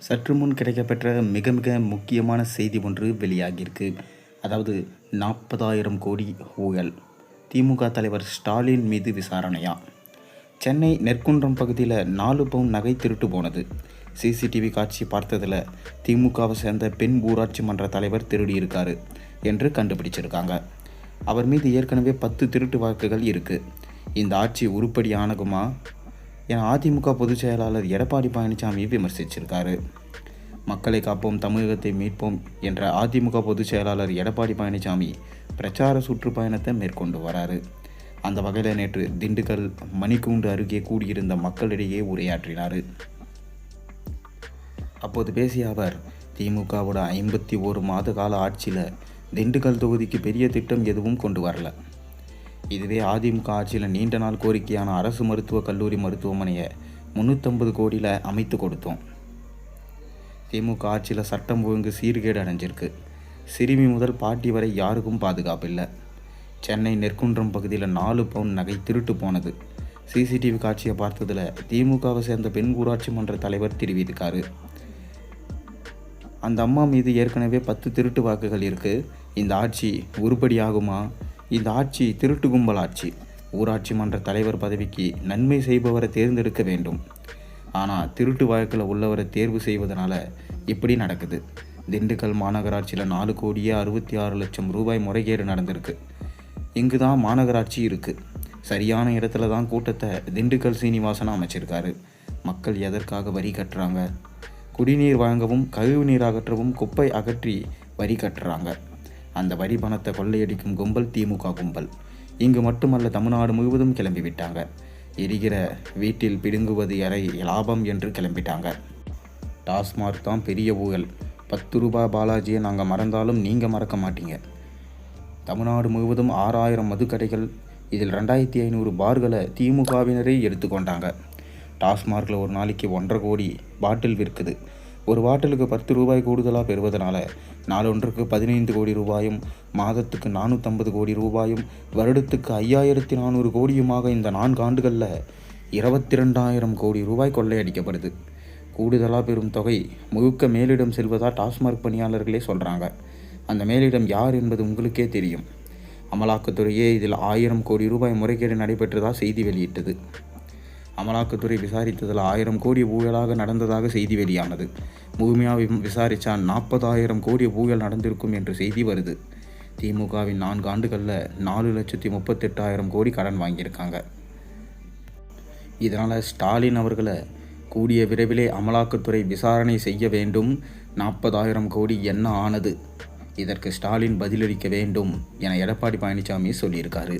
சற்று முன் கிடைக்கப்பெற்ற மிக மிக முக்கியமான செய்தி ஒன்று வெளியாகியிருக்கு. அதாவது 40,000 கோடி ஊழல், திமுக தலைவர் ஸ்டாலின் மீது விசாரணையா? சென்னை நெற்குன்றம் பகுதியில் 4 பவுன் நகை திருட்டு போனது. சிசிடிவி காட்சி பார்த்ததில் திமுகவை சேர்ந்த பெண் ஊராட்சி மன்ற தலைவர் திருடி இருக்காரு என்று கண்டுபிடிச்சிருக்காங்க. அவர் மீது ஏற்கனவே 10 திருட்டு வழக்குகள் இருக்குது. இந்த ஆட்சி உருப்படி ஆனகுமா என அதிமுக பொதுச் செயலாளர் எடப்பாடி பழனிசாமி விமர்சிச்சிருக்காரு. மக்களை காப்போம், தமிழகத்தை மீட்போம் என்ற அதிமுக பொதுச் செயலாளர் எடப்பாடி பழனிசாமி பிரச்சார சுற்றுப்பயணத்தை மேற்கொண்டு வராரு. அந்த வகையில் நேற்று திண்டுக்கல் மணிக்கூண்டு அருகே கூடியிருந்த மக்களிடையே உரையாற்றினார். அப்போது பேசிய அவர், திமுகவோட 51 மாத கால ஆட்சியில் திண்டுக்கல் தொகுதிக்கு பெரிய திட்டம் எதுவும் கொண்டு வரல. இதுவே அதிமுக ஆட்சியில் நீண்ட நாள் கோரிக்கையான அரசு மருத்துவக் கல்லூரி மருத்துவமனையை 350 கோடியில் அமைத்து கொடுத்தோம். திமுக ஆட்சியில் சட்டம் ஒழுங்கு சீர்கேடு அடைஞ்சிருக்கு. சிறுமி முதல் பாட்டி வரை யாருக்கும் பாதுகாப்பு இல்லை. சென்னை நெற்குன்றம் பகுதியில் 4 பவுன் நகை திருட்டு போனது. சிசிடிவி காட்சியை பார்த்ததில் திமுகவை சேர்ந்த பெண் ஊராட்சி மன்ற தலைவர் தெரிவித்திருக்காரு. அந்த அம்மா மீது ஏற்கனவே 10 திருட்டு வாக்குகள் இருக்குது. இந்த ஆட்சி உருப்படியாகுமா? இந்த ஆட்சி திருட்டு கும்பல் ஆட்சி. ஊராட்சி மன்ற தலைவர் பதவிக்கு நன்மை செய்பவரை தேர்ந்தெடுக்க வேண்டும். ஆனால் திருட்டு வழக்கில் உள்ளவரை தேர்வு செய்வதனால இப்படி நடக்குது. திண்டுக்கல் மாநகராட்சியில் 4,66,00,000 ரூபாய் முறைகேடு நடந்திருக்கு. இங்கு தான் மாநகராட்சி இருக்குது. சரியான இடத்துல தான் கூட்டத்தை திண்டுக்கல் சீனிவாசன் அமைச்சிருக்காரு. மக்கள் எதற்காக வரி கட்டுறாங்க? குடிநீர் வழங்கவும், கழிவு நீர் அகற்றவும் குப்பை அகற்றி வரி கட்டுறாங்க. அந்த வரி பணத்தை கொள்ளையடிக்கும் கும்பல் திமுக கும்பல். இங்கு மட்டுமல்ல, தமிழ்நாடு முழுவதும் கிளம்பிவிட்டாங்க. எரிகிற வீட்டில் பிடுங்குவது எரை லாபம் என்று கிளம்பிட்டாங்க. டாஸ்மார்க் தான் பெரிய ஊழல். 10 ரூபாய் பாலாஜியை நாங்கள் மறந்தாலும் நீங்கள் மறக்க மாட்டீங்க. தமிழ்நாடு முழுவதும் 6,000 மதுக்கடைகள், இதில் 2,500 பார்களை திமுகவினரே எடுத்துக்கொண்டாங்க. டாஸ்மார்க்கில் ஒரு நாளைக்கு 1.5 கோடி பாட்டில் விற்குது. ஒரு பாட்டிலுக்கு 10 ரூபாய் கூடுதலாக பெறுவதனால நாளொன்றுக்கு 15 கோடி ரூபாயும், மாதத்துக்கு 450 கோடி ரூபாயும், வருடத்துக்கு 5,400 கோடியுமாக இந்த 4 ஆண்டுகளில் 22,000 கோடி ரூபாய் கொள்ளையடிக்கப்படுது. கூடுதலாக பெறும் தொகை முழுக்க மேலிடம் செல்வதாக டாஸ்மார்க் பணியாளர்களே சொல்கிறாங்க. அந்த மேலிடம் யார் என்பது உங்களுக்கே தெரியும். அமலாக்கத்துறையே இதில் 1,000 கோடி ரூபாய் முறைகேடு நடைபெற்றதாக செய்தி வெளியிட்டது. அமலாக்கத்துறை விசாரித்ததில் 1,000 கோடி ஊழலாக நடந்ததாக செய்தி வெளியானது. முழுமையாக விசாரித்தா 40,000 கோடி ஊழல் நடந்திருக்கும் என்று செய்தி வருது. திமுகவின் 4 ஆண்டுகளில் 4,38,000 கோடி கடன் வாங்கியிருக்காங்க. இதனால் ஸ்டாலின் அவர்களை கூடிய விரைவிலே அமலாக்கத்துறை விசாரணை செய்ய வேண்டும். 40,000 கோடி என்ன ஆனது? இதற்கு ஸ்டாலின் பதிலளிக்க வேண்டும் என எடப்பாடி பழனிசாமி சொல்லியிருக்காரு.